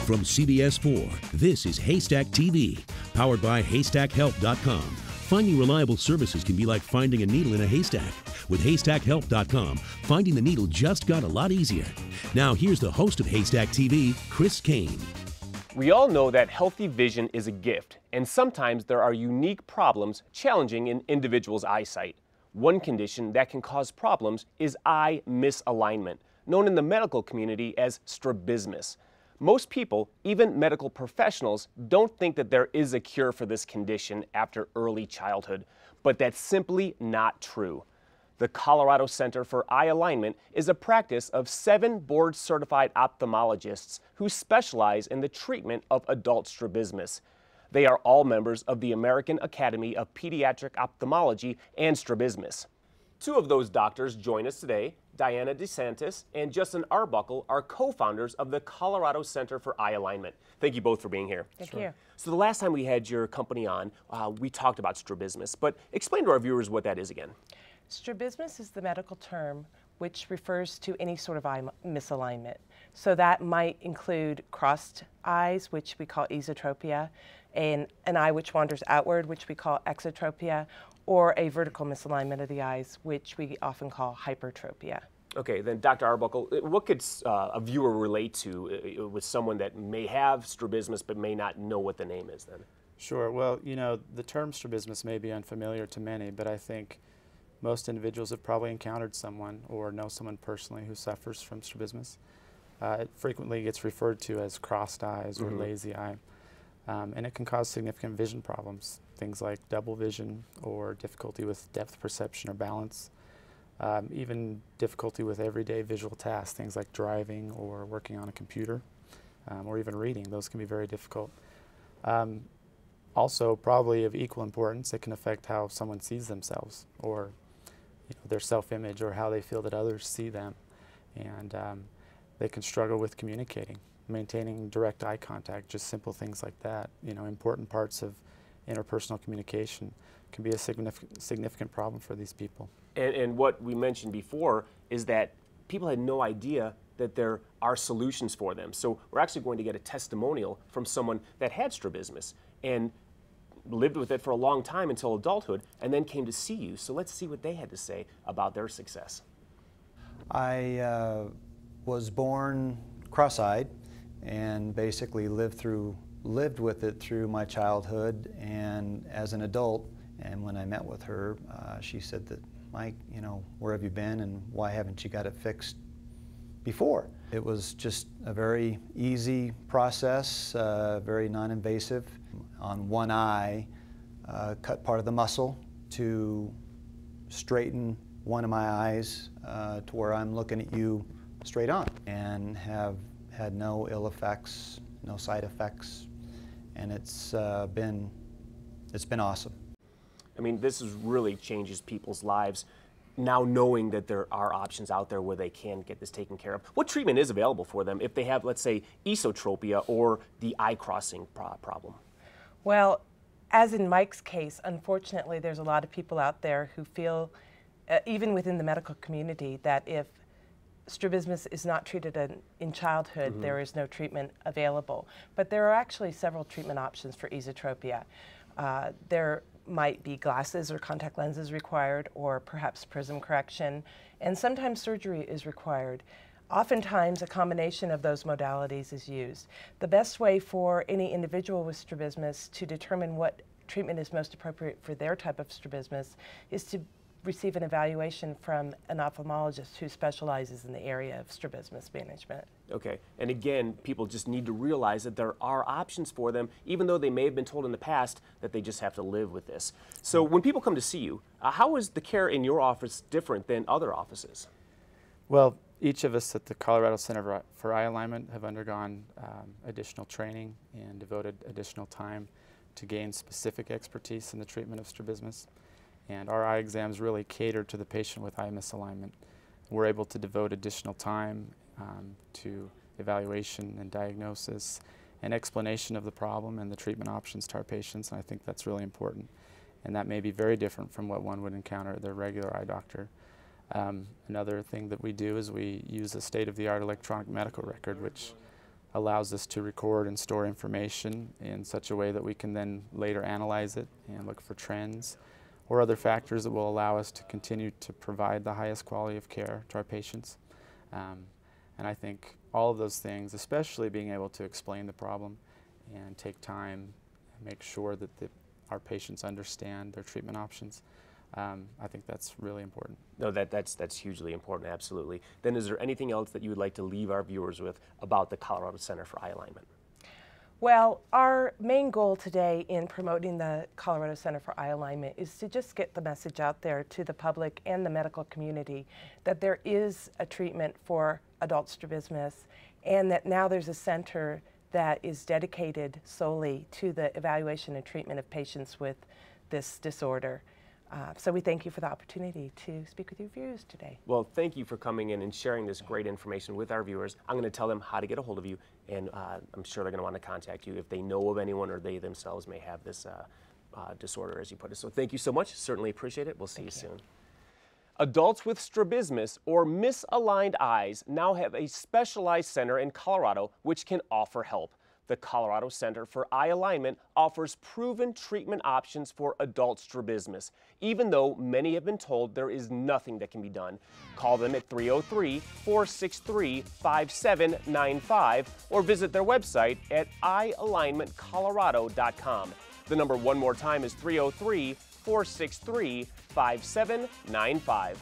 From CBS 4, this is Haystack TV, powered by HaystackHelp.com. Finding reliable services can be like finding a needle in a haystack. With HaystackHelp.com, finding the needle just got a lot easier. Now here's the host of Haystack TV, Chris Kane. We all know that healthy vision is a gift, and sometimes there are unique problems challenging an individual's eyesight. One condition that can cause problems is eye misalignment, known in the medical community as strabismus. Most people, even medical professionals, don't think that there is a cure for this condition after early childhood, but that's simply not true. The Colorado Center for Eye Alignment is a practice of 7 board-certified ophthalmologists who specialize in the treatment of adult strabismus. They are all members of the American Academy of Pediatric Ophthalmology and Strabismus. 2 of those doctors join us today. Diana DeSantis and Justin Arbuckle are co-founders of the Colorado Center for Eye Alignment. Thank you both for being here. Thank you. So the last time we had your company on, we talked about strabismus, but explain to our viewers what that is again. Strabismus is the medical term which refers to any sort of eye misalignment. So that might include crossed eyes, which we call esotropia, and an eye which wanders outward, which we call exotropia, or a vertical misalignment of the eyes, which we often call hypertropia. Okay, then Dr. Arbuckle, what could a viewer relate to with someone that may have strabismus but may not know what the name is then? Sure. Well, you know, the term strabismus may be unfamiliar to many, but I think most individuals have probably encountered someone or know someone personally who suffers from strabismus. It frequently gets referred to as crossed eyes or lazy eye, and it can cause significant vision problems, things like double vision or difficulty with depth perception or balance, even difficulty with everyday visual tasks, things like driving or working on a computer, or even reading. Those can be very difficult. Also, probably of equal importance, it can affect how someone sees themselves, or their self-image, or how they feel that others see them. And they can struggle with communicating, maintaining direct eye contact, just simple things like that. Important parts of interpersonal communication can be a significant problem for these people. And what we mentioned before is that people had no idea that there are solutions for them. So we're actually going to get a testimonial from someone that had strabismus and lived with it for a long time until adulthood, and then came to see you. So let's see what they had to say about their success. I was born cross-eyed and basically lived with it through my childhood and as an adult. And when I met with her, she said that, Mike, where have you been and why haven't you got it fixed before? It was just a very easy process, very non-invasive. On one eye, cut part of the muscle to straighten one of my eyes to where I'm looking at you straight on, and have had no ill effects, no side effects, and it's been awesome. I mean, this really changes people's lives, now knowing that there are options out there where they can get this taken care of. What treatment is available for them if they have, let's say, esotropia or the eye crossing problem? Well, as in Mike's case, unfortunately, there's a lot of people out there who feel, even within the medical community, that if strabismus is not treated in childhood, there is no treatment available. But there are actually several treatment options for esotropia. There might be glasses or contact lenses required, or perhaps prism correction, and sometimes surgery is required. Oftentimes, a combination of those modalities is used. The best way for any individual with strabismus to determine what treatment is most appropriate for their type of strabismus is to receive an evaluation from an ophthalmologist who specializes in the area of strabismus management. Okay, and again, people just need to realize that there are options for them, even though they may have been told in the past that they just have to live with this. So when people come to see you, how is the care in your office different than other offices? Well, each of us at the Colorado Center for Eye Alignment have undergone additional training and devoted additional time to gain specific expertise in the treatment of strabismus. And our eye exams really cater to the patient with eye misalignment. We're able to devote additional time to evaluation and diagnosis and explanation of the problem and the treatment options to our patients, and I think that's really important. And that may be very different from what one would encounter at their regular eye doctor. Another thing that we do is we use a state-of-the-art electronic medical record, which allows us to record and store information in such a way that we can then later analyze it and look for trends or other factors that will allow us to continue to provide the highest quality of care to our patients. And I think all of those things, especially being able to explain the problem and take time and make sure that our patients understand their treatment options, I think that's really important. No, that's hugely important, absolutely. Then is there anything else that you would like to leave our viewers with about the Colorado Center for Eye Alignment? Well, our main goal today in promoting the Colorado Center for Eye Alignment is to just get the message out there to the public and the medical community that there is a treatment for adult strabismus and that now there's a center that is dedicated solely to the evaluation and treatment of patients with this disorder. So we thank you for the opportunity to speak with your viewers today. Well, thank you for coming in and sharing this great information with our viewers. I'm going to tell them how to get a hold of you, and I'm sure they're going to want to contact you if they know of anyone or they themselves may have this disorder, as you put it. So thank you so much. Certainly appreciate it. We'll see you soon. Adults with strabismus or misaligned eyes now have a specialized center in Colorado which can offer help. The Colorado Center for Eye Alignment offers proven treatment options for adult strabismus, even though many have been told there is nothing that can be done. Call them at 303-463-5795 or visit their website at eyealignmentcolorado.com. The number one more time is 303-463-5795.